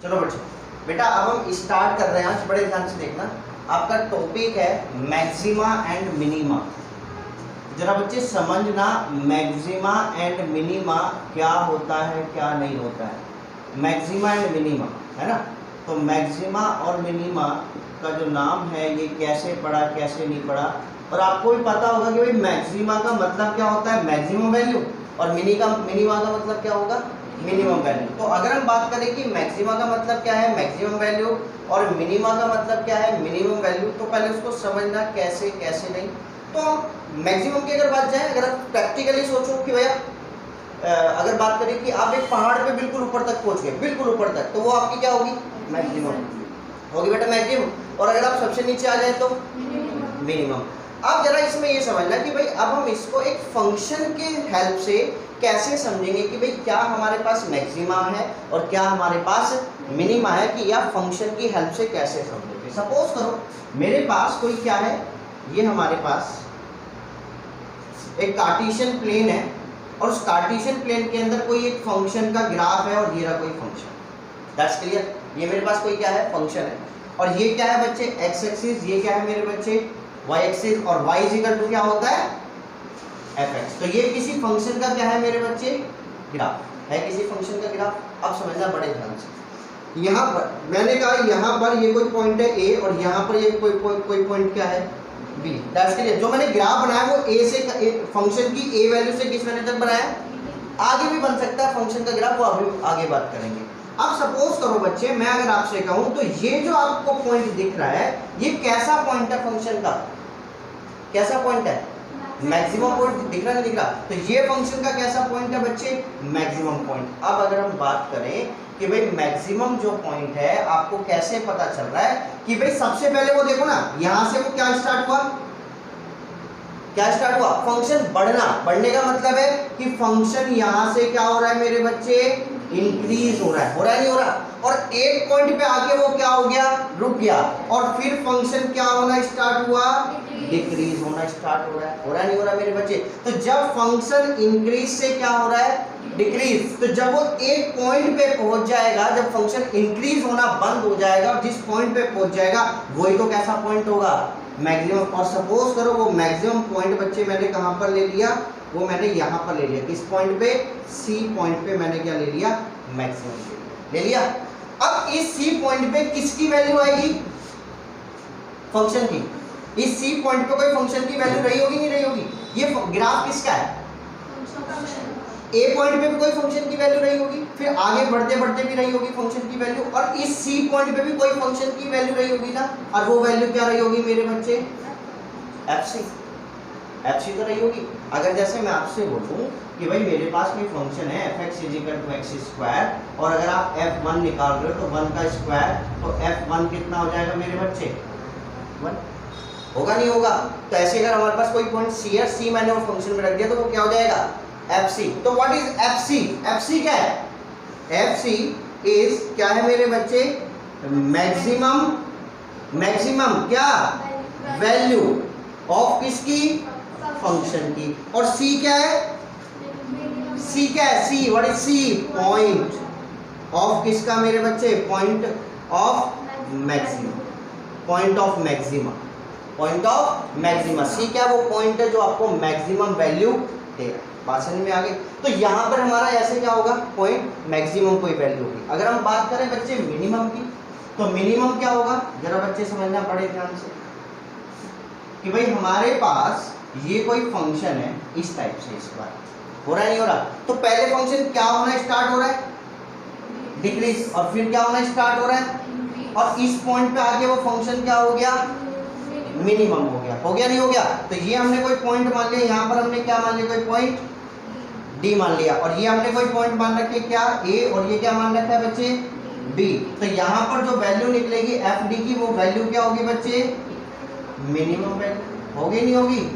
चलो बच्चों, बेटा अब हम स्टार्ट कर रहे हैं। आज बड़े ध्यान से देखना, आपका टॉपिक है मैक्सिमा एंड मिनिमा। जरा बच्चे समझना, मैक्सिमा एंड मिनिमा क्या होता है क्या नहीं होता है। मैक्सिमा एंड मिनिमा है ना, तो मैक्सिमा और मिनिमा का जो नाम है ये कैसे पढ़ा कैसे नहीं पढ़ा। और आपको भी पता होगा कि भाई मैक्सिमा का मतलब क्या होता है, मैक्सिमम वैल्यू, और मिनिमा का मतलब क्या होगा, मिनिमम वैल्यू। तो अगर हम बात करें कि मैक्सिमा का मतलब क्या है, मैक्सिमम वैल्यू, और मिनिमा का मतलब क्या है, मिनिमम वैल्यू, तो पहले उसको समझना कैसे कैसे नहीं। तो मैक्सिमम की अगर बात जाए, अगर आप प्रैक्टिकली सोचो कि भैया अगर बात करें कि आप एक पहाड़ पे बिल्कुल ऊपर तक पहुंच गए, बिल्कुल ऊपर तक, तो वो आपकी क्या होगी, मैक्सिमम होगी बेटा, मैक्सिमम। और अगर आप सबसे नीचे आ जाए तो मिनिमम। अब जरा इसमें ये समझना कि भाई अब हम इसको एक फंक्शन के हेल्प से कैसे समझेंगे कि भाई क्या हमारे पास मैक्सिमा है और क्या हमारे पास मिनिमा है, कि या फंक्शन की हेल्प से कैसे समझेंगे। सपोज करो मेरे पास कोई क्या है, ये हमारे पास एक कार्टेशियन प्लेन है, और उस कार्टेशियन प्लेन के अंदर कोई एक फंक्शन का ग्राफ है, और ये रहा कोई फंक्शन। That's clear. ये मेरे पास कोई क्या है, फंक्शन है, और ये क्या है बच्चे, एक्स एक्सिस, ये क्या है मेरे बच्चे, वाई एक्सिस, और वाई इज इक्वल टू क्या होता है, एफ एक्स। तो ये किसी फंक्शन का क्या है मेरे बच्चे, ग्राफ है, किसी फंक्शन का ग्राफ। अब समझना बड़े ध्यान से, यहाँ पर मैंने कहा यहाँ पर ये कोई पॉइंट है ए, और यहाँ पर ये कोई पॉइंट क्या है, बी। That's clear. जो मैंने ग्राफ बनाया वो ए से, फंक्शन की ए वैल्यू से किस वैल्यू तक बनाया, आगे भी बन सकता है फंक्शन का ग्राफ, वो अभी आगे बात करेंगे। अब सपोज करो बच्चे, मैं अगर आपसे कहूं तो ये जो आपको पॉइंट दिख रहा है, ये कैसा पॉइंट है फंक्शन का, कैसा पॉइंट है, मैक्सिमम पॉइंट। दिख रहा नहीं दिख रहा, तो ये फंक्शन का कैसा पॉइंट है बच्चे, मैक्सिमम पॉइंट। अब अगर हम बात करें कि भाई मैक्सिमम जो पॉइंट है आपको कैसे पता चल रहा है, कि भाई सबसे पहले वो देखो ना, यहां से वो क्या स्टार्ट हुआ, क्या स्टार्ट हुआ, फंक्शन बढ़ना। बढ़ने का मतलब है कि फंक्शन यहां से क्या हो रहा है मेरे बच्चे, इंक्रीज हो रहा है नहीं हो रहा, और एक पॉइंट पे आके वो क्या हो गया, रुक गया, और फिर फंक्शन क्या होना स्टार्ट हुआ, डिक्रीज होना स्टार्ट हो रहा है नहीं हो रहा मेरे बच्चे। तो जब फंक्शन इंक्रीज से क्या हो रहा है, डिक्रीज, तो जब वो एक पॉइंट पे पहुंच जाएगा, जब फंक्शन इंक्रीज होना बंद हो जाएगा, और जिस पॉइंट पे पहुंच जाएगा वही तो कैसा पॉइंट होगा, मैक्सिमम। और सपोज करो वो मैक्सिमम पॉइंट बच्चे मैंने कहां पर ले लिया, वो मैंने यहां पर ले लिया, किस पॉइंट पे, सी पॉइंट पे मैंने क्या ले लिया, मैक्सिमम ले लिया। अब इस सी पॉइंट पे किसकी वैल्यू आएगी, फंक्शन की। इस सी पॉइंट पे कोई फंक्शन की वैल्यू रही होगी नहीं रही होगी, ये ग्राफ किसका है, ए पॉइंट पे भी कोई फंक्शन की वैल्यू रही होगी, फिर आगे बढ़ते बढ़ते भी रही होगी फंक्शन की वैल्यू, और इस सी पॉइंट पे भी कोई फंक्शन की वैल्यू रही होगी ना, और वो वैल्यू क्या रही होगी मेरे बच्चे, एफ सी तो रही होगी। अगर जैसे मैं आपसे बोलूं कि भाई मेरे पास कोई फंक्शन है f x is equal to x square, और अगर आप एफ वन निकाल रहे हो तो वन का स्क्वायर, तो एफ वन कितना हो जाएगा मेरे बच्चे, वन होगा नहीं होगा। तो ऐसे अगर हमारे पास कोई पॉइंट सी है, सी मैंने वो फंक्शन में रख दिया, तो वो क्या हो जाएगा, एफ सी। तो what is F C, F C क्या है, एफ सी इज क्या है मेरे बच्चे, मैक्सिमम, मैक्सिमम क्या, वैल्यू ऑफ किसकी, फंक्शन की। और सी क्या है, सी क्या है, C, what is C, point of किसका मेरे बच्चे, point of maximum, point of maxima, point of maxima. C क्या है, वो पॉइंट है जो आपको मैक्सिमम वैल्यू देगा। बात समझ में आ गई। तो यहाँ पर हमारा ऐसे क्या होगा, पॉइंट मैक्सिमम कोई वैल्यू होगी। अगर हम बात करें बच्चे मिनिमम की, तो मिनिमम क्या होगा, जरा बच्चे समझना बड़े ध्यान से, कि भाई हमारे पास ये कोई फंक्शन है इस टाइप से, इस बार हो रहा है नहीं हो रहा, तो पहले फंक्शन क्या होना स्टार्ट हो रहा है, डिक्रीज, और फिर क्या होना स्टार्ट हो रहा है, और इस पॉइंट पे आके वो फंक्शन क्या हो गया, मिनिमम हो गया नहीं हो गया। तो ये हमने कोई पॉइंट मान लिया, यहाँ पर हमने क्या मान लिया, कोई पॉइंट डी मान लिया, और ये हमने कोई पॉइंट मान रखे क्या, ए, और ये क्या मान रखा है बच्चे, बी। तो यहाँ पर जो वैल्यू निकलेगी एफ डी की, वो वैल्यू क्या होगी बच्चे, मिनिमम वैल्यू होगी नहीं होगी,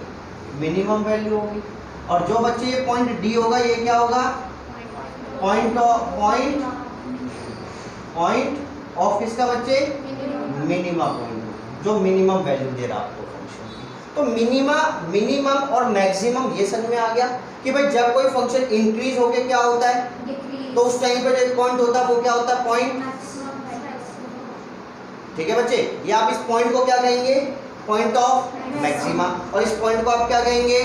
मिनिमम वैल्यू होगी। और जो बच्चे ये पॉइंट डी होगा, ये क्या होगा, पॉइंट ऑफ किसका बच्चे, मिनिमम पॉइंट, जो मिनिमम वैल्यू दे रहा आपको फंक्शन की। तो मिनिमम और मैक्सिमम ये समझ में आ गया कि भाई जब कोई फंक्शन इंक्रीज होके क्या होता है, तो उस टाइम पे जो एक पॉइंट होता है वो क्या होता है, पॉइंट ठीक है बच्चे, ये आप इस पॉइंट को क्या कहेंगे, पॉइंट ऑफ मैक्सिमा, और इस पॉइंट को आप क्या कहेंगे,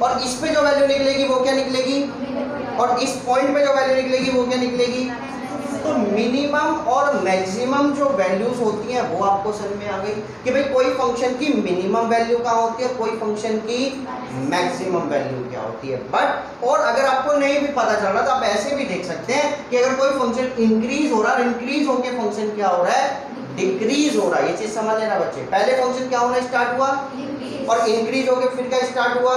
और इस पे जो वैल्यू निकलेगी वो क्या निकलेगी, और इस पॉइंट पे जो वैल्यू निकलेगी वो क्या निकलेगी। तो मिनिमम और मैक्सिमम जो वैल्यूज होती हैं वो आपको समझ में आ गई कि भाई कोई फंक्शन की मिनिमम वैल्यू क्या होती है, कोई फंक्शन की मैक्सिमम वैल्यू क्या होती है। बट और अगर आपको नहीं भी पता चल रहा तो आप ऐसे भी देख सकते हैं कि अगर कोई फंक्शन इंक्रीज हो रहा है, इंक्रीज होकर फंक्शन क्या हो रहा है, डिक्रीज हो रहा है। ये चीज समझ लेना बच्चे, पहले फंक्शन क्या होना स्टार्ट हुआ और इंक्रीज होकर फिर क्या स्टार्ट हुआ,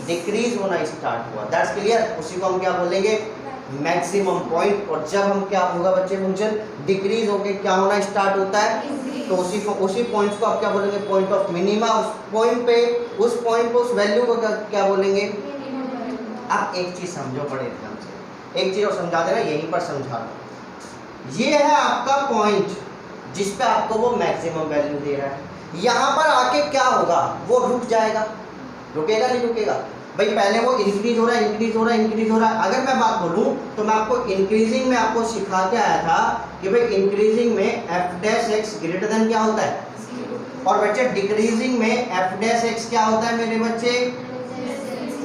डिक्रीज होना स्टार्ट हुआ। That's clear. उसी को हम क्या बोलेंगे, मैक्सिमम पॉइंट। और जब हम क्या होगा बच्चे, फंक्शन डिक्रीज होके क्या होना स्टार्ट होता है, तो उसी पॉइंट को आप क्या बोलेंगे, पॉइंट ऑफ मिनिमा। उस पॉइंट पे उस वैल्यू को क्या बोलेंगे। आप एक चीज समझो बड़े ध्यान से, एक चीज और समझा देना, यहीं पर समझा दो। ये है आपका पॉइंट जिस पे आपको वो मैक्सिमम वैल्यू दे रहा है। यहाँ पर आके क्या होगा, वो रुक जाएगा, रुकेगा नहीं रुकेगा भाई। पहले वो इंक्रीज हो रहा है, इंक्रीज हो रहा है, इंक्रीज हो रहा है। अगर मैं बात बोलूं तो मैं आपको इंक्रीजिंग में आपको सिखा के आया था कि भाई इंक्रीजिंग में f dash x greater than क्या होता है, और बच्चे डिक्रीजिंग में f डैश x क्या होता है मेरे बच्चे,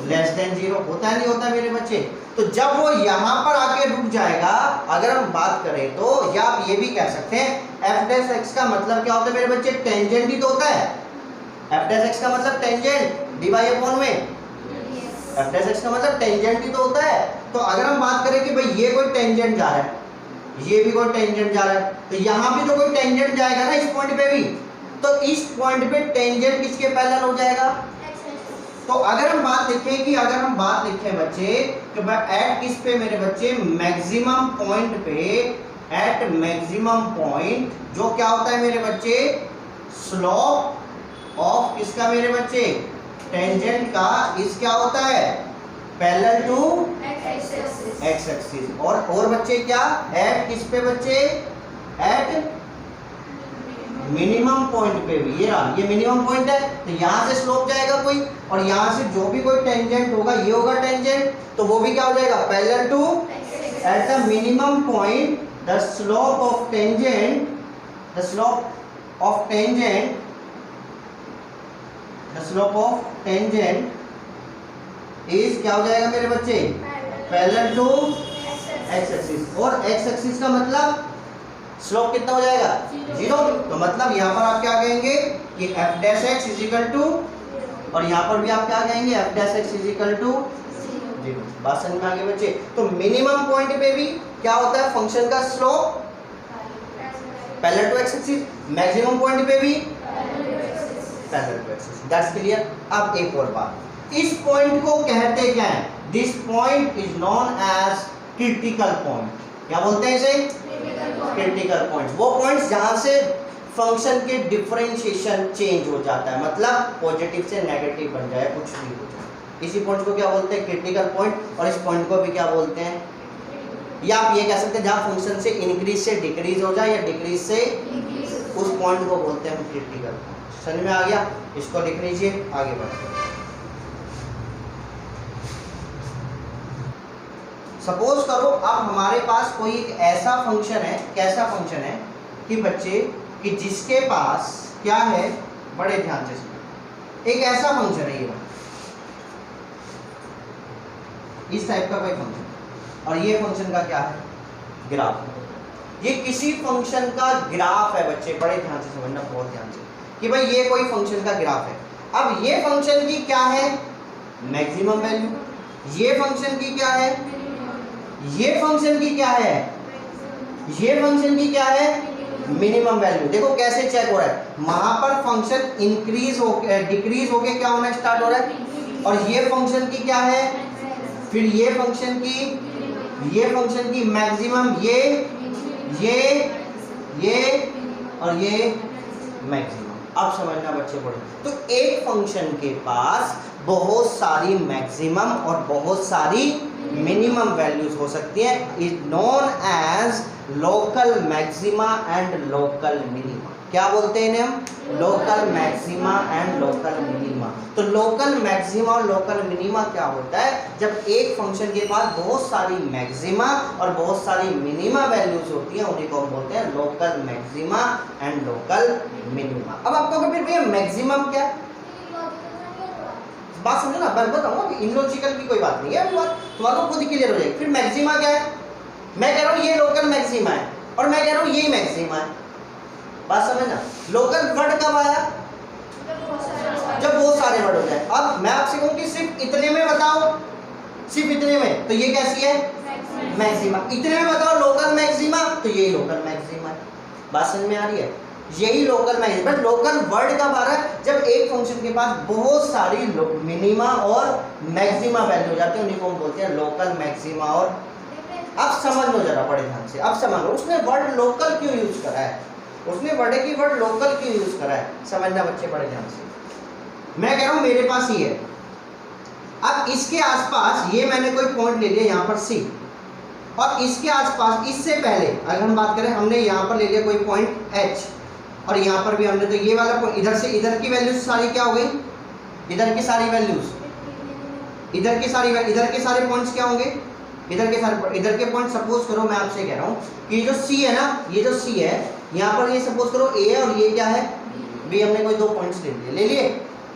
लेस देन 0 होता है, नहीं होता मेरे बच्चे। तो जब वो यहाँ पर आके रुक जाएगा, अगर हम बात करें तो, या आप ये भी कह सकते हैं f डैश x का मतलब क्या होता है मेरे बच्चे, टेंजेंट ही तो होता है। f डैश x का मतलब टेंजेंट dy अपॉन में, f डैश x का मतलब टेंजेंट ही तो होता है। तो अगर हम बात करें कि भाई ये कोई टेंजेंट जा रहा है, ये भी कोई टेंजेंट जा रहा है, तो यहाँ भी तो कोई टेंजेंट जाएगा ना इस पॉइंट पे भी, तो इस पॉइंट पे टेंजेंट किसके पैरेलल हो जाएगा। तो अगर हम बात लिखें कि अगर हम बात लिखें बच्चे कि भाई एट किस पे मेरे बच्चे, मैक्सिमम पॉइंट पे, एट मैक्सिमम पॉइंट जो क्या होता है मेरे बच्चे, स्लोप ऑफ किसका मेरे बच्चे, टेंजेंट का, इस क्या होता है, पैरेलल टू एक्स एक्सिस। और बच्चे क्या, एट किस पे बच्चे, एट मिनिमम पॉइंट पे भी, ये रहा, ये मिनिमम पॉइंट है, तो यहाँ से स्लोप जाएगा कोई, और यहाँ से जो भी कोई टेंजेंट होगा, ये होगा टेंजेंट, तो वो भी क्या हो जाएगा, parallel to at the minimum point the slope of tangent, the slope of tangent, the slope of tangent is क्या हो जाएगा मेरे बच्चे, पैरेलल टू एक्स एक्सिस। और एक्स एक्सिस का मतलब स्लोप कितना हो जाएगा, 0। तो मतलब यहाँ पर आप क्या कहेंगे कि f dash x is equal to, और यहाँ पर भी आप क्या कहेंगे f dash x is equal to 0। बात समझ में आ गई बच्चे। तो मिनिमम पॉइंट पे भी क्या होता है, फंक्शन का slope parallel to x axis, maximum point पे भी parallel to x axis. That's clear. अब एक और बात, इस पॉइंट को कहते क्या है, this point is known as critical point. क्या बोलते हैं इसे, क्रिटिकल पॉइंट। वो पॉइंट्स जहां से फंक्शन के डिफरेंशिएशन चेंज हो जाता है, मतलब पॉजिटिव से नेगेटिव बन जाए, कुछ भी हो जाए, इसी पॉइंट को क्या बोलते हैं, क्रिटिकल पॉइंट। और इस पॉइंट को भी क्या बोलते हैं, या आप ये कह सकते हैं जहां फंक्शन से इंक्रीज से डिक्रीज हो जाए, या डिक्रीज से उस पॉइंट को बोलते हैं क्रिटिकल पॉइंट। समझ में आ गया, इसको लिख लीजिए, आगे बढ़ते हैं। सपोज करो अब हमारे पास कोई एक ऐसा फंक्शन है, कैसा फंक्शन है कि बच्चे कि जिसके पास क्या है, बड़े ध्यान से सुनो, एक ऐसा फंक्शन है, ये इस टाइप का कोई फंक्शन, और ये फंक्शन का क्या है, ग्राफ। ये किसी फंक्शन का ग्राफ है बच्चे, बड़े ध्यान से समझना, बहुत ध्यान से, कि भाई ये कोई फंक्शन का ग्राफ है। अब ये फंक्शन की क्या है, मैक्सिमम वैल्यू, ये फंक्शन की क्या है, ये फंक्शन की क्या है, ये फंक्शन की क्या है, मिनिमम वैल्यू। देखो कैसे चेक हो रहा है, वहां पर फंक्शन इंक्रीज हो डिक्रीज होके क्या होना स्टार्ट हो रहा है, और ये फंक्शन की क्या है, फिर ये फंक्शन की मैक्सिमम, ये और ये मैक्सिमम। अब समझना बच्चे पढ़े, तो एक फंक्शन के पास बहुत सारी मैक्सिमम और बहुत सारी मिनिमम वैल्यूज हो सकती है, is known as local maxima and local minima. क्या बोलते हैं इन्हें हम? Local maxima and local minima. तो लोकल मैक्सिमा और लोकल मिनिमा क्या होता है? जब एक फंक्शन के पास बहुत सारी मैक्सिमा और बहुत सारी मिनिमा वैल्यूज होती हैं, उन्हीं को हम बोलते हैं local maxima and local minima. अब आपको फिर भैया मैक्सिमम क्या है? बात समझो ना, मैं बताऊंगा कि इनलॉजिकल की कोई बात नहीं है, बात तुम्हारा खुद ही क्लियर हो जाएगी। फिर मैक्सिमा क्या है? मैं कह रहा हूँ ये लोकल मैक्सिमा है और मैं कह रहा हूँ ये मैक्सिमा है। बात समझना। लोकल वर्ड कब आया? जब बहुत सारे वर्ड हो जाए। अब मैं आपसे कहूँ कि सिर्फ इतने में बताओ, सिर्फ इतने में, तो ये कैसी है? मैक्सिमा। इतने में बताओ लोकल मैक्सिमा, तो यही लोकल मैक्सिमा है। बात समझ में आ रही है? यही local maxima. But local word कब आ रहा है? जब एक फंक्शन के पास बहुत सारी मिनिमा और मैक्सिमा वैल्यू हो जाती है, उन्हीं को हम बोलते हैं लोकल मैक्सिमा। और अब समझ लो जरा बड़े ध्यान से, अब समझ लो उसने वर्ड लोकल क्यों यूज करा है, उसने वर्ड की वर्ड लोकल क्यों यूज करा है, समझना बच्चे बड़े ध्यान से। मैं कह रहा हूं मेरे पास ये है, अब इसके आसपास ये मैंने कोई पॉइंट ले लिया यहाँ पर C, और इसके आसपास इससे पहले अगर हम बात करें, हमने यहाँ पर ले लिया कोई पॉइंट H, और यहाँ पर भी हमने, तो ये वाला पॉइंट, इधर से इधर की वैल्यूज सारी क्या हो गई? इधर की सारी वैल्यूज, इधर की सारी, इधर के सारे पॉइंट्स क्या होंगे? इधर के सारे, इधर के पॉइंट सपोज करो, मैं आपसे कह रहा हूँ कि ये जो C है ना, ये जो C है यहाँ पर, ये सपोज करो A है और ये क्या है? B। हमने कोई दो पॉइंट्स ले लिए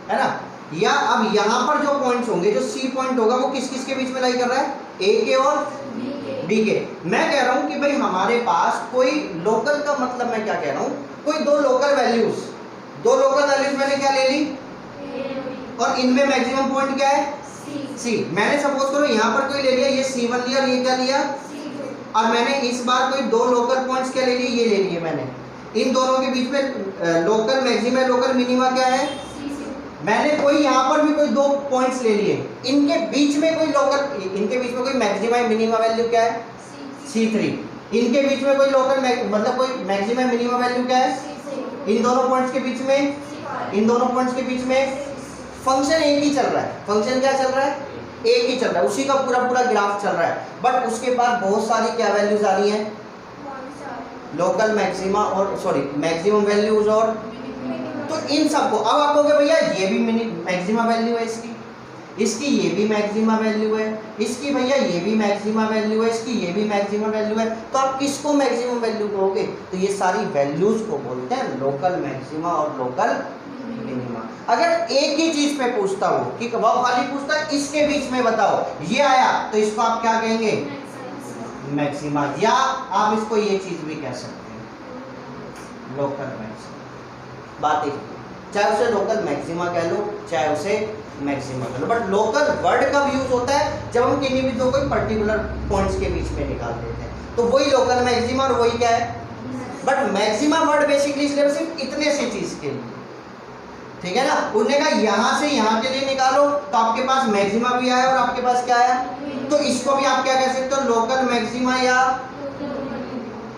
है ना। या अब यहाँ पर जो पॉइंट्स होंगे, जो C पॉइंट होगा वो किस किस के बीच में लाई कर रहा है? A के और B के। मैं कह रहा हूँ कि भाई हमारे पास कोई लोकल का मतलब, मैं क्या कह रहा हूँ, कोई दो लोकल वैल्यूज, दो लोकल वैल्यूज मैंने क्या ले ली, और इनमें मैक्सिमम पॉइंट क्या है? C। मैंने सपोज करो यहाँ पर कोई ले लिया, ये C1 लिया और ये क्या लिया? और मैंने इस बार कोई दो लोकल पॉइंट्स क्या ले लिए? ये ले लिए मैंने। इन दोनों के बीच में लोकल मैक्सिमा लोकल मिनिमा क्या है? मैंने कोई यहाँ पर भी कोई दो पॉइंट्स ले लिए, इनके बीच में कोई लोकल, इनके बीच में कोई मैक्सिमा मिनिमा वैल्यू क्या है? C3। इनके बीच में कोई लोकल मतलब कोई मैक्सिमा मिनिमा वैल्यू क्या है? इन दोनों पॉइंट्स के बीच में, इन दोनों पॉइंट्स के बीच में फंक्शन एक ही चल रहा है। फंक्शन क्या चल रहा है? एक ही चल रहा है, उसी का पूरा पूरा ग्राफ चल रहा है। बट उसके पास बहुत सारी क्या वैल्यूज आ रही हैं? लोकल मैक्सिमा और सॉरी मैक्सिमम वैल्यूज। और तो इन सबको, अब आप कहोगे भैया ये भी मैक्सिमा वैल्यू है इसकी, इसकी ये भी मैक्सिमा वैल्यू है, इसकी भैया ये भी मैक्सिमा वैल्यू है, इसकी ये भी मैक्सिमा वैल्यू है, तो आप किसको मैक्सिमम वैल्यू कहोगे? तो ये सारी वैल्यूज को बोलते हैं लोकल मैक्सिमा और लोकल मिनिमा। अगर एक ही चीज पे पूछता हो कि वो खाली पूछता है इसके बीच में बताओ, ये आया, तो इसको आप क्या कहेंगे? मैक्सिमा। या आप इसको ये चीज भी कह सकते हैं लोकल मैक्सिमा। बात एक, चाहे उसे लोकल मैक्सिमा कह लो, चाहे उसे मैक्सिमा कह लो। बट लोकल वर्ड कब यूज होता है? जब हम किन्हीं भी दो कोई पर्टिकुलर पॉइंट्स के बीच में निकाल देते हैं, तो वही लोकल मैक्सिमा और वही क्या है? बट मैक्सिमा वर्ड बेसिकली इसलिए सिर्फ इतने सी चीज के लिए, ठीक है ना। उन्होंने कहा यहाँ से यहाँ के लिए निकालो, तो आपके पास मैक्सिमा भी आया और आपके पास क्या आया? तो इसको भी आप क्या कह सकते हो? लोकल मैक्सिमा, या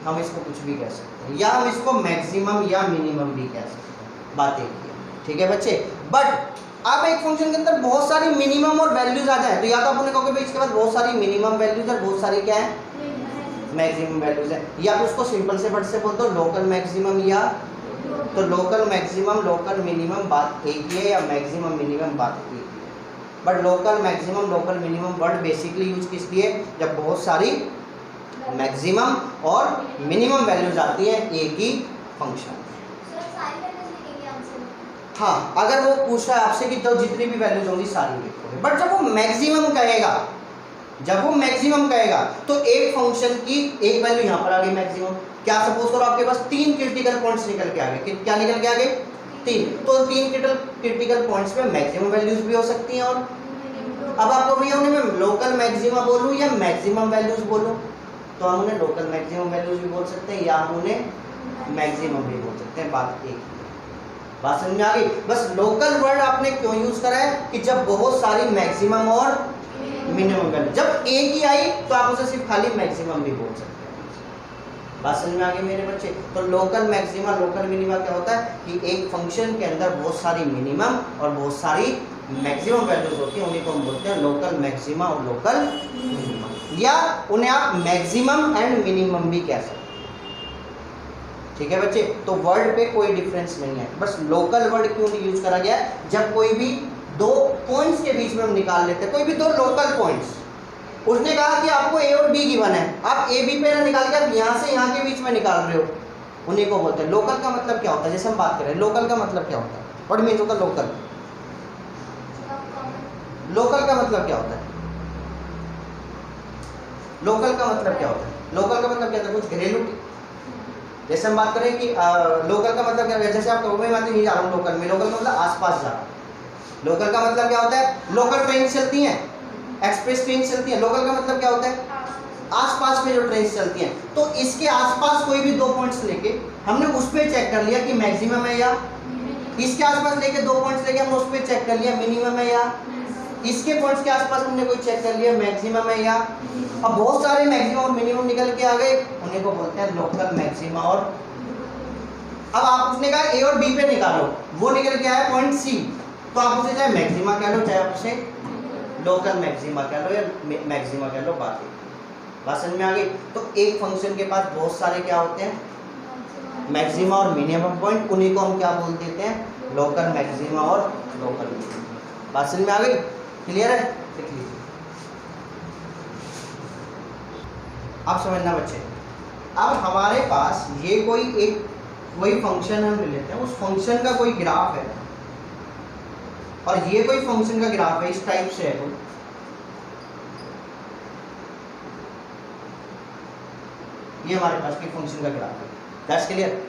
हम इसको कुछ भी कह सकते हैं, या हम इसको मैक्सिमम या मिनिमम भी कह सकते हैं। बात एक ही है, ठीक है बच्चे। बट अब एक फंक्शन के अंदर बहुत सारी मिनिमम और वैल्यूज आ जाए, तो या तो आपने कहोगे इसके बाद बहुत सारी मिनिमम वैल्यूज और बहुत सारी क्या है? मैक्सिमम वैल्यूज है। या तो उसको सिंपल से वर्ड से बोल दो लोकल मैक्सिमम, या तो लोकल मैक्सिमम लोकल मिनिमम बात एक ही है, या मैक्सिमम मिनिमम बात एक ही है। But local maximum local minimum word basically use किस लिए? जब बहुत सारी मैक्सिमम और मिनिमम वैल्यूज आती है एक ही फंक्शन। हाँ, अगर वो पूछ रहा है आपसे कि तो जितनी भी वैल्यूज होंगी सारी लिखोगे। बट जब वो मैक्सिमम कहेगा, जब वो मैक्सिमम कहेगा, तो एक फंक्शन की एक वैल्यू यहाँ पर आ गई मैक्सिमम। क्या सपोज करो आपके पास तीन क्रिटिकल पॉइंट्स निकल के आ गए, क्या निकल के आ गए? तीन। तो तीन क्रिटिकल पॉइंट्स पे मैक्सिमम वैल्यूज भी हो सकती हैं। और अब आपको भैया उन्हें मैं लोकल मैक्सिमा बोलूँ या मैक्सिमम वैल्यूज बोलूँ, तो हम उन्हें लोकल मैक्सिमम वैल्यूज भी बोल सकते हैं, या हम उन्हें मैक्सिमम भी बोल सकते हैं। बात एक, बात समझ में आ गई? बस लोकल वर्ड आपने क्यों यूज करा है कि जब बहुत सारी मैक्सिमम और मिनिमम वैल्यू, जब एक ही आई तो आप उसे सिर्फ खाली मैक्सिमम भी बोल सकते हैं। बात समझ में आ गई मेरे बच्चे? तो लोकल मैक्सिमा लोकल मिनिमा क्या होता है कि एक फंक्शन के अंदर बहुत सारी मिनिमम और बहुत सारी मैक्सिमम वैल्यूज होती हैं, उन्हीं को हम बोलते हैं लोकल मैक्सिमा और लोकल मिनिमा, या उन्हें आप मैक्सिमम एंड मिनिमम भी कह सकते हैं। ठीक है बच्चे, तो वर्ड पे कोई डिफरेंस नहीं है, बस लोकल वर्ड क्यों यूज करा गया है, जब कोई भी दो पॉइंट्स के बीच में हम निकाल लेते हैं, कोई भी दो लोकल पॉइंट्स, उसने कहा कि आपको ए और बी गिवन है, आप ए बी पे ना निकाल के आप यहाँ से यहाँ के बीच में निकाल रहे हो, उन्हीं को बोलते हैं लोकल। का मतलब क्या होता है, जैसे हम बात करें लोकल का मतलब क्या होता है, व्हाट मीन्स होता है लोकल, लोकल का मतलब क्या होता है, लोकल का मतलब क्या होता है, लोकल का मतलब क्या होता है, कुछ घरेलू, जैसे हम बात करें कि लोकल का मतलब क्या है, जैसे आप कहोगे मैं नहीं जा रहा हूँ लोकल में, लोकल मतलब आसपास जा रहा हूँ। लोकल का मतलब क्या होता है, लोकल ट्रेन चलती हैं, एक्सप्रेस ट्रेन चलती है, लोकल का मतलब क्या होता है, आसपास में जो ट्रेन चलती हैं। तो इसके आसपास कोई भी दो पॉइंट्स लेके हमने उस पर चेक कर लिया कि मैक्सिमम है, या इसके आसपास लेके दो पॉइंट्स लेके हमने उस पर चेक कर लिया मिनिमम है, या इसके पॉइंट्स के आसपास हमने कोई चेक कर लिया मैक्सिमम है, या अब बहुत सारे मैक्सिमम और मिनिमम निकल के आ गए, उन्हीं को बोलते हैं लोकल मैक्सिमा। और अब आप उसने कहा ए और बी पे निकालो, वो निकल के आया पॉइंट सी, तो आप उसे चाहे मैक्सिमा कह लो, चाहे आप उसे लोकल मैक्सिमा कह लो, या मैक्सिमा कह लो, बात समझ में आ गई। तो एक फंक्शन के पास बहुत सारे क्या होते हैं, मैक्सिमा और मिनिमम पॉइंट, उन्हीं को हम क्या बोल देते हैं, लोकल मैक्सिमा और लोकल मिनिमा। बात समझ में आ गई, क्लियर है, लिख लीजिए आप, समझना बच्चे। अब हमारे पास ये कोई फंक्शन हम ले लेते हैं, उस फंक्शन का कोई ग्राफ है, और ये कोई फंक्शन का ग्राफ है, इस टाइप से है कोई, ये हमारे पास कोई फंक्शन का ग्राफ है, दैट्स क्लियर।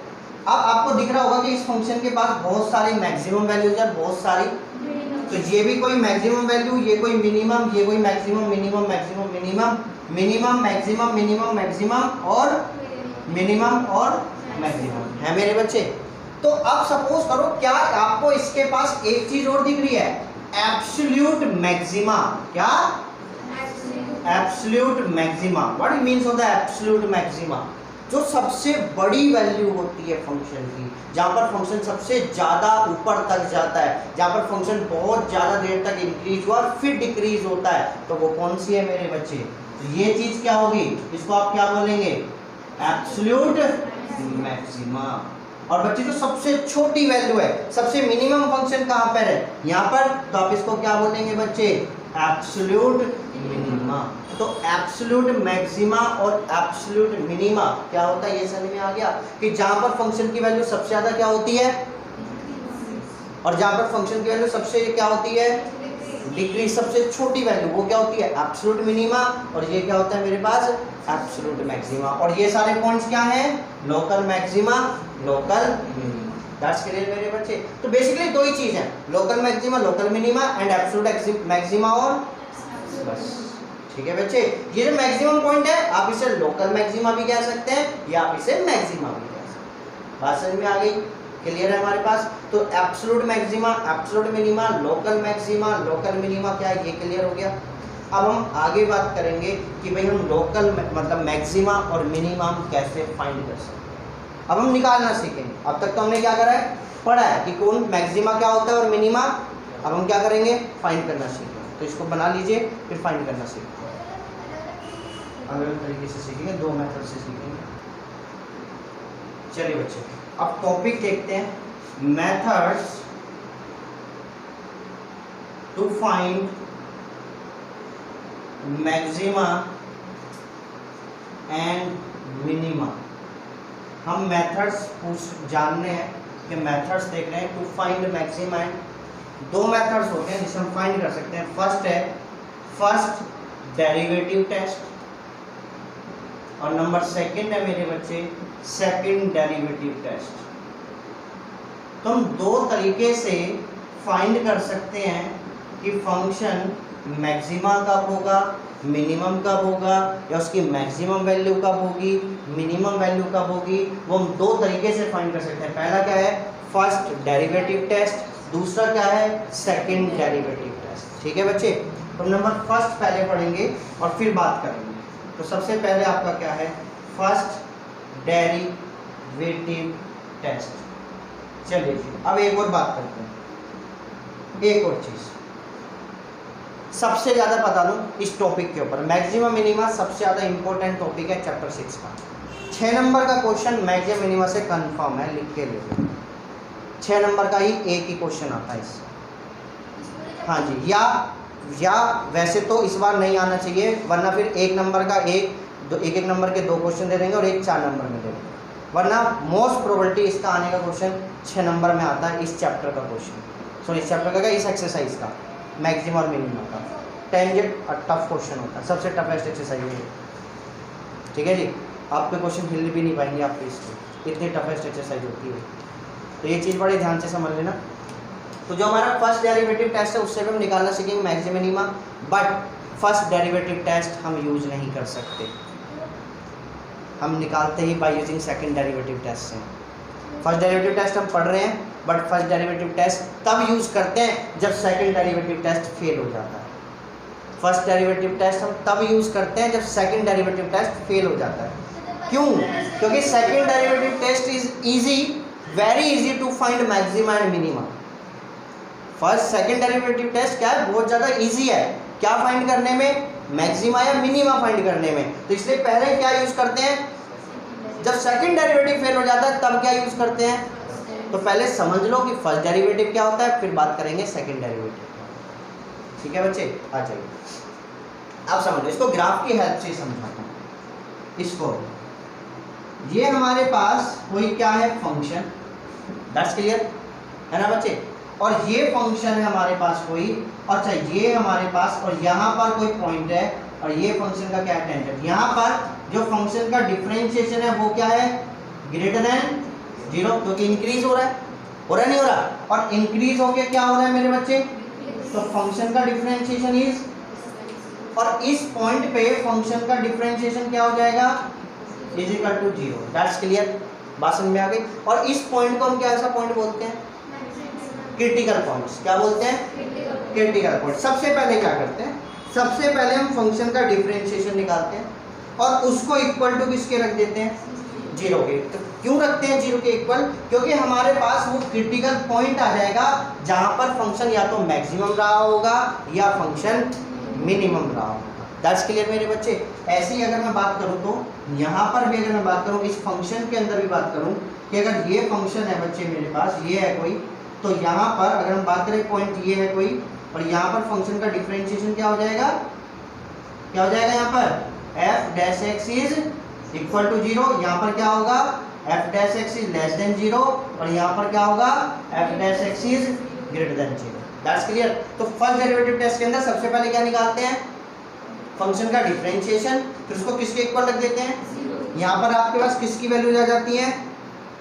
अब आपको दिख रहा होगा कि इस फंक्शन के पास बहुत सारी मैक्सिमम वैल्यूज है, बहुत सारी, तो ये भी कोई मैक्सिमम वैल्यू, ये कोई मिनिमम, ये कोई maximum minimum maximum minimum minimum maximum minimum maximum और मिनिमम और मैक्सिमम है मेरे बच्चे। तो अब सपोज करो क्या आपको इसके पास एक चीज और दिख रही है, एब्सोल्यूट मैक्सिमा, क्या absolute maxima, what means of the absolute maxima, जो सबसे बड़ी वैल्यू होती है फंक्शन की, जहाँ पर फंक्शन सबसे ज़्यादा ऊपर तक जाता है, जहाँ पर फंक्शन बहुत ज़्यादा देर तक इंक्रीज हुआ और फिर डिक्रीज होता है, तो वो कौन सी है मेरे बच्चे, तो ये चीज़ क्या होगी, इसको आप क्या बोलेंगे, एब्सोल्यूट मैक्सिमा। और बच्चे जो सबसे छोटी वैल्यू है, सबसे मिनिमम फंक्शन कहाँ पर है, यहाँ पर, तो आप इसको क्या बोलेंगे बच्चे, एब्सोल्यूट मिनिमा। तो एब्सोल्यूट मैक्सिमा और एब्सोल्यूट मिनिमा क्या होता है, ये समझ में आ गया कि जहां पर फंक्शन की वैल्यू सबसे ज्यादा क्या होती है, और जहां पर फंक्शन की वैल्यू सबसे क्या होती है, डिक्रीज, सबसे छोटी वैल्यू, वो क्या होती है, एब्सोल्यूट मिनिमा, और ये क्या होता है मेरे पास, एब्सोल्यूट मैक्सिमा। और ये सारे पॉइंट्स क्या हैं, local maxima, local minima, that's clear मेरे बच्चे। तो बेसिकली दो ही चीज है, local maxima, local minima and absolute maxima, और बस, ठीक है बच्चे। ये जो मैक्सिमम पॉइंट है, आप इसे लोकल मैक्सिमा भी कह सकते हैं, या आप इसे मैक्सिमा भी कह सकते हैं। बात समझ में आ गई, क्लियर है हमारे पास। तो absolute maxima, absolute minima, local maxima, local minima, क्या है, ये क्लियर हो गया। अब हम आगे बात करेंगे कि भाई हम लोकल मतलब मैक्सिमा और मिनिमा हम कैसे फाइंड कर सकते हैं। अब हम निकालना सीखेंगे। अब तक तो हमने क्या करा है, पढ़ा है कि कौन मैक्सिमा क्या होता है और मिनिमा। अब हम क्या करेंगे, फाइंड करना सीखेंगे। तो इसको बना लीजिए, फिर फाइंड करना सीखेंगे। अलग अलग तरीके से सीखेंगे, दो मेथड से सीखेंगे। चलिए बच्चे, अब टॉपिक देखते हैं, methods to find maxima and minima. हम मेथड्स जानने हैं कि मेथड्स देख रहे हैं टू फाइंड मैक्सिमा एंड, दो मेथड्स होते हैं जिसे हम फाइंड कर सकते हैं। फर्स्ट है फर्स्ट डेरिवेटिव टेस्ट, और नंबर सेकंड है मेरे बच्चे सेकंड डेरिवेटिव टेस्ट। तो हम दो तरीके से फाइंड कर सकते हैं कि फंक्शन मैक्सिमा कब होगा, मिनिमम कब होगा, या उसकी मैक्सिमम वैल्यू कब होगी, मिनिमम वैल्यू कब होगी। वो हम दो तरीके से फाइंड कर सकते हैं। पहला क्या है, फर्स्ट डेरिवेटिव टेस्ट, दूसरा क्या है, सेकंड डेरिवेटिव टेस्ट। ठीक है बच्चे, तो नंबर फर्स्ट पहले पढ़ेंगे और फिर बात करेंगे। तो सबसे पहले आपका क्या है, फर्स्ट डेरिवेटिव टेस्ट। चलिए अब एक और बात करते हैं, एक और चीज़ सबसे ज़्यादा बता दूं इस टॉपिक के ऊपर, मैक्सिमा मिनिमा सबसे ज़्यादा इंपॉर्टेंट टॉपिक है चैप्टर 6 का। 6 नंबर का क्वेश्चन मैक्सिमम मिनिमा से कंफर्म है, लिख के ले लो। 6 नंबर का ही एक ही क्वेश्चन आता है इससे। हाँ जी, या वैसे तो इस बार नहीं आना चाहिए, वरना फिर 1 नंबर का एक नंबर के 2 क्वेश्चन दे देंगे और एक 4 नंबर में दे देंगे, वरना मोस्ट प्रोबेबिलिटी इसका आने का क्वेश्चन 6 नंबर में आता है, इस चैप्टर का क्वेश्चन, सॉरी इस चैप्टर का इस एक्सरसाइज का मैक्सिमम और मिनिमम का। टेंजेंट टफ क्वेश्चन होता है, सबसे टफेस्ट एक्सरसाइज है, ठीक है जी। आपके क्वेश्चन हिल भी नहीं पाएंगे आपके इसको, इतनी टफेस्ट एक्सरसाइज होती है, तो ये चीज़ बड़े ध्यान से समझ लेना। तो जो हमारा फर्स्ट डेरिवेटिव टेस्ट है उससे भी हम निकालना सीखेंगे maximum minima, but first derivative test हम यूज नहीं कर सकते, हम निकालते ही by using second derivative test से। फर्स्ट डेरिवेटिव टेस्ट हम पढ़ रहे हैं, बट फर्स्ट डेरिवेटिव टेस्ट तब यूज करते हैं जब सेकंड डेरिवेटिव टेस्ट फेल हो जाता है। फर्स्ट डेरिवेटिव टेस्ट हम तब यूज करते हैं जब सेकंड डेरिवेटिव टेस्ट फेल हो जाता है। क्यों? क्योंकि second derivative test is easy, very easy to find maxima and minima. First second derivative test क्या है, बहुत ज़्यादा इजी है, क्या फाइंड करने में, मैक्सिमा या मिनिमा फाइंड करने में। तो इसलिए पहले क्या यूज करते हैं, जब सेकंड डेरिवेटिव फेल हो जाता है तब क्या यूज करते हैं। तो पहले समझ लो कि फर्स्ट डेरिवेटिव क्या होता है, फिर बात करेंगे सेकंड डेरिवेटिव। ठीक है बच्चे, आ जाइए आप समझ लो, इसको ग्राफ की हेल्प से समझाता हूँ। इसको ये हमारे पास कोई क्या है, फंक्शन, दैट्स क्लियर है ना बच्चे, और ये फंक्शन है हमारे पास कोई, अच्छा ये हमारे पास, और यहाँ पर कोई पॉइंट है, और ये फंक्शन का क्या है, टेंजेंट। यहाँ पर जो फंक्शन का डिफरेंशिएशन है वो क्या है, ग्रेटर देन 0, क्योंकि इंक्रीज हो रहा है, नहीं हो रहा, और इंक्रीज होके क्या हो रहा है मेरे बच्चे, तो फंक्शन का डिफरेंशिएशन इज, और इस पॉइंट पे फंक्शन का डिफरेंशिएशन क्या हो जाएगा, is equal to 0। That's clear, बात समझ में आ गई। और इस पॉइंट को हम क्या ऐसा पॉइंट बोलते हैं, क्रिटिकल पॉइंट्स, क्या बोलते हैं, क्रिटिकल पॉइंट। सबसे पहले क्या करते हैं, सबसे पहले हम फंक्शन का डिफरेंशिएशन निकालते हैं और उसको इक्वल टू किसके रख देते हैं, 0 के। तो क्यों रखते हैं 0 के इक्वल, क्योंकि हमारे पास वो क्रिटिकल पॉइंट आ जाएगा जहां पर फंक्शन या तो मैक्सिमम रहा होगा या फंक्शन मिनिमम रहा होगा। दैट्स क्लियर मेरे बच्चे। ऐसे ही अगर मैं बात करूं तो यहाँ पर भी अगर मैं बात करूं, इस फंक्शन के अंदर भी बात करूं कि अगर ये फंक्शन है बच्चे मेरे पास, ये है कोई, तो यहाँ पर अगर हम बात करें पॉइंट ये है कोई, और यहाँ पर फंक्शन का डिफरेंशिएशन क्या हो जाएगा, क्या हो जाएगा, यहाँ पर f dash x is equal to 0, यहाँ पर क्या होगा, f dash x is less than 0, और यहाँ पर क्या होगा, f dash x is greater than 0। That's clear. तो फर्स्ट डेरिवेटिव टेस्ट के अंदर सबसे पहले क्या निकालते हैं, फंक्शन का डिफरेंशिएशन, फिर उसको किसके इक्वल रख देते हैं। यहाँ पर आपके पास किसकी वैल्यूज आ जाती हैं,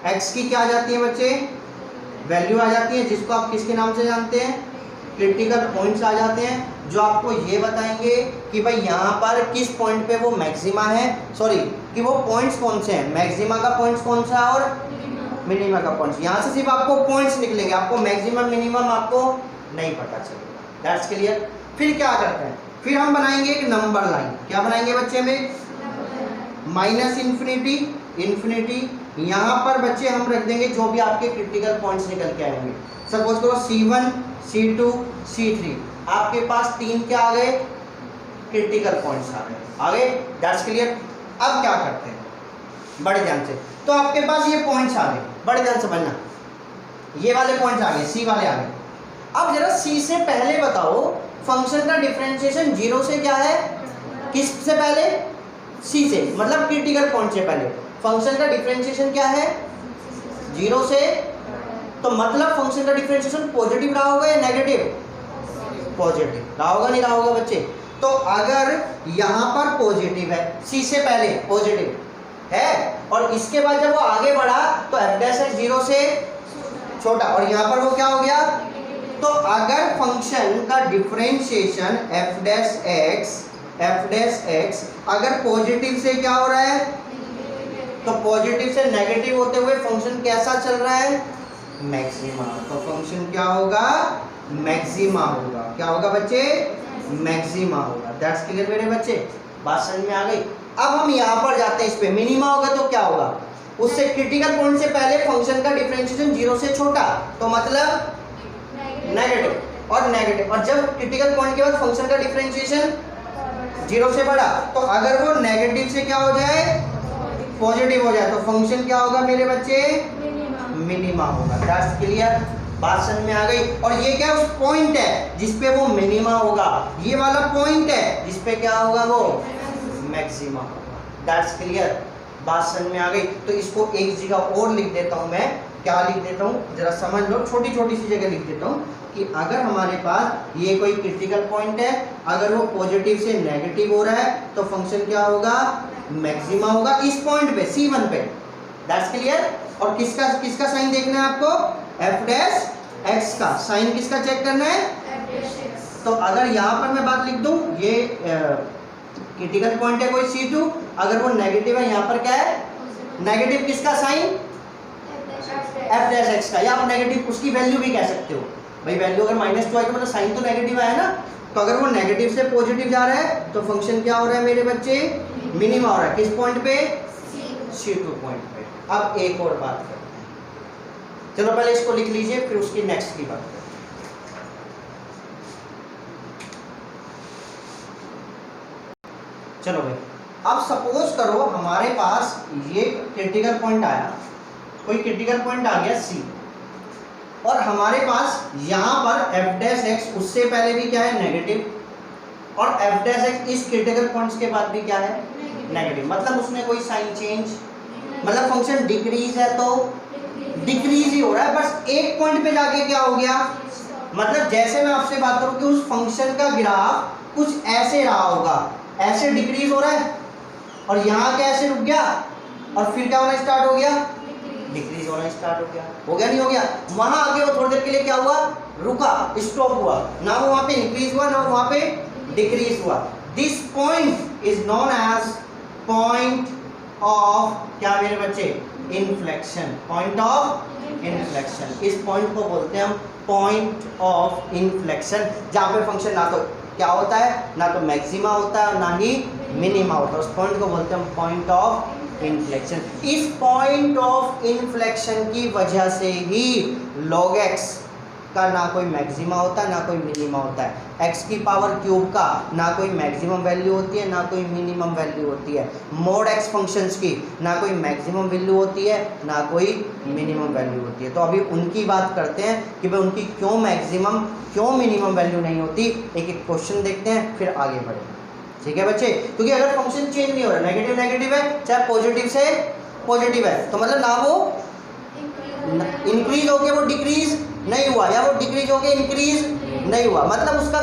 एक्स की क्या आ जाती है बच्चे, वैल्यू आ जाती है, जिसको आप किसके नाम से जानते हैं, क्रिटिकल पॉइंट्स आ जाते हैं, जो आपको ये बताएंगे कि भाई यहाँ पर किस पॉइंट पे वो मैक्सिमा है, सॉरी कि वो पॉइंट्स कौन से हैं, मैक्सिमा का पॉइंट्स कौन सा है और मिनिमा का पॉइंट्स। यहाँ से सिर्फ आपको पॉइंट्स निकलेंगे, आपको मैक्सिमम मिनिमम आपको नहीं पता चलेगा। That's clear. फिर क्या करते हैं, फिर हम बनाएंगे एक नंबर लाइन, क्या बनाएंगे बच्चे में, माइनस इन्फिनिटी, इन्फिनिटी, यहाँ पर बच्चे हम रख देंगे जो भी आपके क्रिटिकल पॉइंट्स निकल के आएंगे। सपोज करो C1, C2, C3, आपके पास 3 क्या आ गए, क्रिटिकल पॉइंट्स आ गए। That's clear. अब क्या करते हैं, बड़े ध्यान से, तो आपके पास ये पॉइंट्स आ गए, बड़े ध्यान से समझना, ये वाले पॉइंट्स आ गए, C वाले आ गए। अब जरा C से पहले बताओ फंक्शन का डिफरेंशिएशन 0 से क्या है, किस से पहले, C से, मतलब क्रिटिकल पॉइंट से पहले फंक्शन का डिफरेंशिएशन क्या है, 0 से, तो मतलब फंक्शन का डिफरेंशिएशन पॉजिटिव रहा होगा या नेगेटिव, पॉजिटिव रहा होगा, नहीं रहा होगा बच्चे। तो अगर यहाँ पर पॉजिटिव है, C से पहले पॉजिटिव है, और इसके बाद जब वो आगे बढ़ा तो एफ डैश एक्स 0 से छोटा, और यहाँ पर वो क्या हो गया, तो अगर फंक्शन का डिफरेंशिएशन एफ डैश एक्स अगर पॉजिटिव से क्या हो रहा है, तो पॉजिटिव से नेगेटिव होते हुए फंक्शन कैसा चल रहा है, मैक्सिमा, तो फंक्शन क्या होगा, मैक्सिमा होगा। क्या होगा बच्चे, मैक्सिमा होगा। दैट्स क्लियर मेरे बच्चे, बात समझ में आ गई। अब हम यहाँ पर जाते हैं, इस पे मिनिमा होगा तो क्या होगा, उससे क्रिटिकल पॉइंट से पहले फंक्शन का डिफरेंशिएशन 0 से छोटा, तो मतलब नेगेटिव, और नेगेटिव, और जब क्रिटिकल पॉइंट के बाद फंक्शन का डिफरेंशिएशन 0 से बड़ा, तो अगर वो नेगेटिव से क्या हो जाए, पॉजिटिव हो जाए तो फंक्शन क्या होगा मेरे बच्चे? मिनिमम। मिनिमा होगा। दैट्स क्लियर, बात समझ में आ गई। और ये क्या उस पॉइंट है जिसपे वो मिनिमा होगा, ये वाला पॉइंट है जिसपे क्या होगा वो मैक्सिमा होगा। दैट्स क्लियर, बात समझ में आ गई। तो इसको एक जगह और लिख देता हूं मैं, क्या लिख देता हूं जरा समझ लो, छोटी छोटी सी जगह लिख देता हूं कि अगर हमारे पास ये कोई क्रिटिकल पॉइंट है, अगर वो पॉजिटिव से नेगेटिव हो रहा है तो फंक्शन क्या होगा? मैक्सिमा होगा इस पॉइंट पे C1 पे। That's clear. और किसका किसका साइन देखना है आपको? f डैश x का साइन किसका चेक करना है? तो अगर यहाँ पर मैं बात लिख दूं, ये क्रिटिकल पॉइंट है कोई C2, अगर वो नेगेटिव है, यहाँ पर क्या है? नेगेटिव किसका साइन? f डैश x का, या आप नेगेटिव उसकी वैल्यू भी कह सकते हो भाई। वैल्यू अगर -2 आई तो मतलब साइन तो नेगेटिव आया ना। तो अगर वो नेगेटिव से पॉजिटिव जा रहा है तो फंक्शन क्या हो रहा है मेरे बच्चे? मिनिमा हो रहा है। किस पॉइंट पे? C2 पॉइंट पे। अब एक और बात करते हैं, चलो पहले इसको लिख लीजिए फिर उसकी नेक्स्ट की बात करते हैं। चलो भाई, अब सपोज करो हमारे पास ये क्रिटिकल पॉइंट आया, कोई क्रिटिकल पॉइंट आ गया C, और हमारे पास यहाँ पर f डैश x उससे पहले भी क्या है? नेगेटिव, और f डैश x इस क्रिटिकल पॉइंट्स के बाद भी क्या है? नेगेटिव। मतलब उसमें कोई साइन चेंज, मतलब फंक्शन डिक्रीज है तो डिक्रीज ही हो रहा है। बस एक पॉइंट पे जाके क्या हो गया? मतलब जैसे मैं आपसे बात करूं कि उस फंक्शन का ग्राफ कुछ ऐसे रहा होगा, ऐसे डिक्रीज हो रहा है, और यहाँ क्या ऐसे रुक गया, और फिर क्या होना स्टार्ट हो गया? डिक्रीज होना स्टार्ट हो गया। हो गया नहीं हो गया? वहां आगे वो थोड़ी देर के लिए क्या हुआ? रुका, स्टॉप हुआ ना, वो वहां पे इंक्रीज हुआ ना वहां पे डिक्रीज हुआ। This point is known as point of क्या मेरे बच्चे? इन्फ्लेक्शन। पॉइंट ऑफ इन्फ्लेक्शन, इस पॉइंट को बोलते हैं हम पॉइंट ऑफ इन्फ्लेक्शन, जहाँ पे फंक्शन ना तो क्या होता है, ना तो मैक्सिमा होता है ना ही मिनिमा होता है। उस पॉइंट को बोलते हैं हम पॉइंट ऑफ इन्फ्लेक्शन। इस पॉइंट ऑफ इन्फ्लेक्शन की वजह से ही log x का ना कोई मैक्सिमा होता है ना कोई मिनिमा होता है। x की पावर क्यूब का ना कोई मैक्सिमम वैल्यू होती है ना कोई मिनिमम वैल्यू होती है। मोड x फंक्शंस की ना कोई मैक्सिमम वैल्यू होती है ना कोई मिनिमम वैल्यू होती है। तो अभी उनकी बात करते हैं कि भाई उनकी क्यों मैक्सिमम क्यों मिनिमम वैल्यू नहीं होती। एक एक क्वेश्चन देखते हैं फिर आगे बढ़ेंगे। ठीक है बच्चे, क्योंकि अगर फंक्शन चेंज नहीं हो रहा, नेगेटिव नेगेटिव है चाहे पॉजिटिव से पॉजिटिव है, तो मतलब ना वो इंक्रीज हो गया वो डिक्रीज नहीं हुआ, या वो डिक्रीज हो गया इंक्रीज नहीं हुआ, मतलब उसका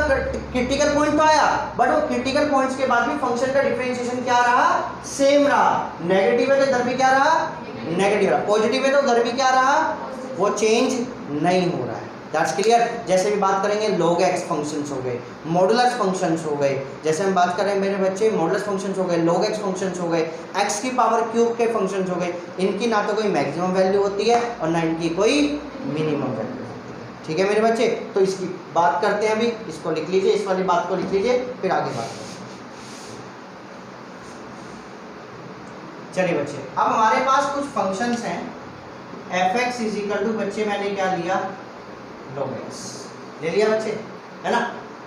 क्रिटिकल पॉइंट तो आया, बट वो क्रिटिकल पॉइंट्स के बाद भी फंक्शन का डिफरेंशिएशन क्या रहा? सेम रहा। नेगेटिव है तो इधर भी क्या रहा? नेगेटिव रहा। पॉजिटिव है तो उधर भी क्या रहा? वो चेंज नहीं हो रहा है। That's clear. जैसे भी बात करेंगे log x फंक्शंस हो गए, मॉडुलस फंक्शंस हो गए, जैसे हम बात करें मेरे बच्चे मॉडुलस फंक्शंस हो गए, log x फंक्शंस हो गए, x की पावर क्यूब के फंक्शंस हो गए, इनकी ना तो कोई मैक्सिमम वैल्यू होती है और ना इनकी कोई मिनिमम वैल्यू होती है। ठीक है मेरे बच्चे, तो इसकी बात करते हैं अभी, इसको लिख लीजिए, इस वाली बात को लिख लीजिए फिर आगे बात करें। चलिए बच्चे, अब हमारे पास कुछ फंक्शंस हैं f(x) = बच्चे मैंने क्या लिया? log x ले लिया बच्चे, है ना।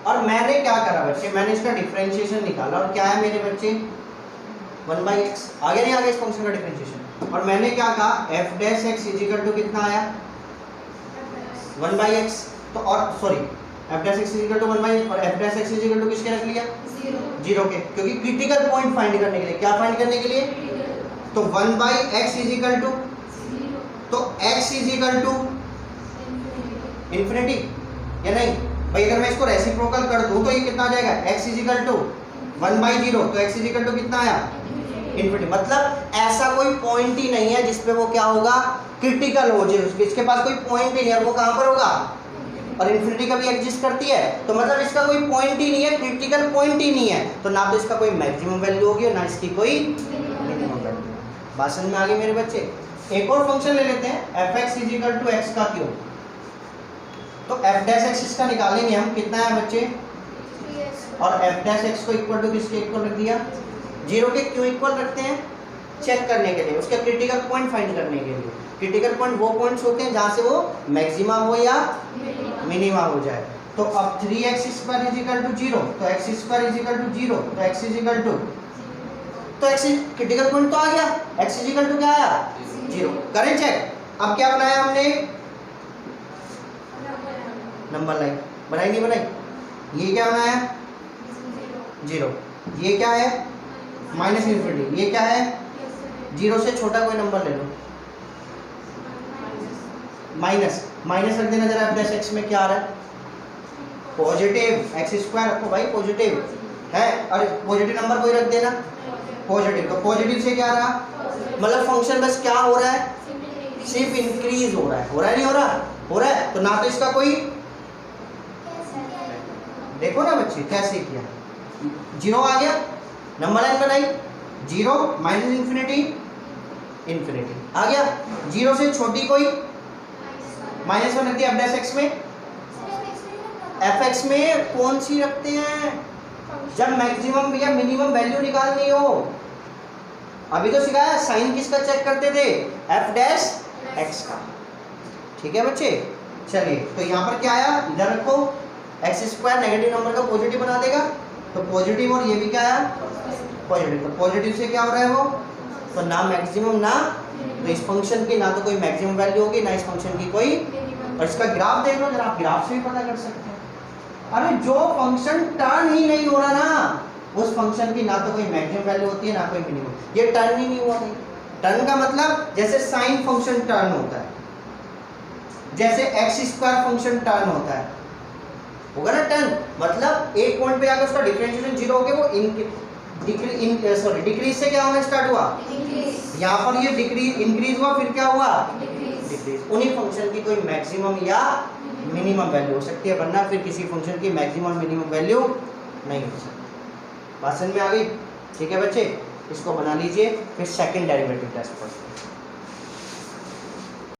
और मैंने क्या करा बच्चे? मैंने इसका डिफरेंशिएशन निकाला, और क्या है मेरे बच्चे? 1/x। आगे नहीं आगे इस फंक्शन का डिफरेंशिएशन। और मैंने क्या कहा? f डैश x = कितना आया? 1/x। तो और sorry f dash x = 1/x, और f डैश x = किसके रख लिया? 0 के, क्योंकि क्रिटिकल पॉइंट फाइंड करने के लिए। क्या फाइंड करने के लिए? तो 1/x = तो x = इन्फिनिटी या नहीं भाई? अगर मैं इसको रेसिप्रोकल कर दूं तो ये कितना आ जाएगा? x = 1/0, तो x = कितना आया? इन्फिनिटी। मतलब ऐसा कोई पॉइंट ही नहीं है जिसपे वो क्या होगा? क्रिटिकल हो जाए, इसके पास कोई पॉइंट ही नहीं है, और वो कहाँ पर होगा? और इन्फिनिटी का भी एग्जिस्ट करती है, तो मतलब इसका कोई पॉइंट ही नहीं है, क्रिटिकल पॉइंट ही नहीं है, तो ना तो इसका कोई मैक्सिमम वैल्यू होगी और ना इसकी कोई मिनिमम वैल्यू। बात समझ में आ गई मेरे बच्चे। एक और फंक्शन ले लेते हैं f(x) = x का क्यूब। तो f डैश x इसका निकालेंगे हम, कितना है बच्चे? और f डैश x को इक्वल टू किसके इक्वल रख दिया? 0 के। क्यों इक्वल रखते हैं? चेक करने के लिए, उसके क्रिटिकल पॉइंट फाइंड करने के लिए। क्रिटिकल पॉइंट वो पॉइंट्स होते हैं जहां से वो मैक्सिमा हो या मिनिमा हो जाए। तो अब 3x² = 0, तो x² = 0, तो x = तो एक्स क्रिटिकल पॉइंट तो आ गया, एक्स इक्वल टू क्या आया 0। करें चेक। अब क्या बनाया हमने, नंबर लाइन बनाई नहीं बनाई, ये क्या बनाया 0, ये क्या है माइनस इन्फिनिटी, ये क्या है 0 से छोटा कोई नंबर ले लो, माइनस माइनस रख देना जरा प्लस एक्स में क्या आ रहा है पॉजिटिव, एक्स स्क्वायर रखो भाई पॉजिटिव है, और पॉजिटिव नंबर कोई रख देना पॉजिटिव, तो पॉजिटिव से क्या रहा, मतलब फंक्शन बस क्या हो रहा है सिर्फ इंक्रीज हो रहा है, हो रहा है नहीं हो रहा, हो रहा है। तो ना तो इसका कोई, देखो ना बच्चे कैसे किया, 0 आ गया, नंबर लाइन बनाई 0 माइनस इन्फिनिटी इन्फिनिटी आ गया, 0 से छोटी कोई माइनस 1 रख दिया प्लस एक्स में, एफ एक्स में कौन सी रखते हैं जब मैक्सिमम या मिनिमम वैल्यू निकालनी हो, अभी तो सिखाया साइन किसका चेक करते थे एफ डैश एक्स का, ठीक है बच्चे। चलिए तो यहाँ पर क्या आया, इधर रखो एक्स स्क्वायर नेगेटिव नंबर का पॉजिटिव बना देगा, तो पॉजिटिव और ये भी क्या आया पॉजिटिव, तो पॉजिटिव से क्या हो रहा है वो, तो ना मैक्सिमम ना, तो इस फंक्शन की ना तो कोई मैक्सिमम वैल्यू होगी ना इस फंक्शन की कोई, और इसका ग्राफ देख लो जरा, आप ग्राफ से भी पता कर सकते हैं। अरे जो फंक्शन टर्न ही नहीं हो रहा ना, उस फंक्शन की ना तो कोई मैक्सिमम वैल्यू होती है ना कोई मिनिमम, ये टर्न ही नहीं हुआ नहीं। टर्न का मतलब जैसे साइन फंक्शन टर्न होता है, जैसे एक्स स्क्वायर फंक्शन टर्न होता है, होगा ना टर्न, मतलब एक पॉइंट पे आकर उसका डिफरेंशिएशन 0 हो गया, वो डिक्रीज से क्या होना स्टार्ट हुआ, यहाँ पर ये डिक्रीज इंक्रीज हुआ, फिर क्या हुआ डिक्रीज। उन्हीं फंक्शन की कोई मैक्सिमम या मिनिमम वैल्यू हो सकती है, वरना फिर किसी फंक्शन की मैक्सिमम मिनिमम वैल्यू नहीं हो सकती। बात समझ में आ गई, ठीक है बच्चे, इसको बना लीजिए, फिर सेकंड डेरिवेटिव टेस्ट पर।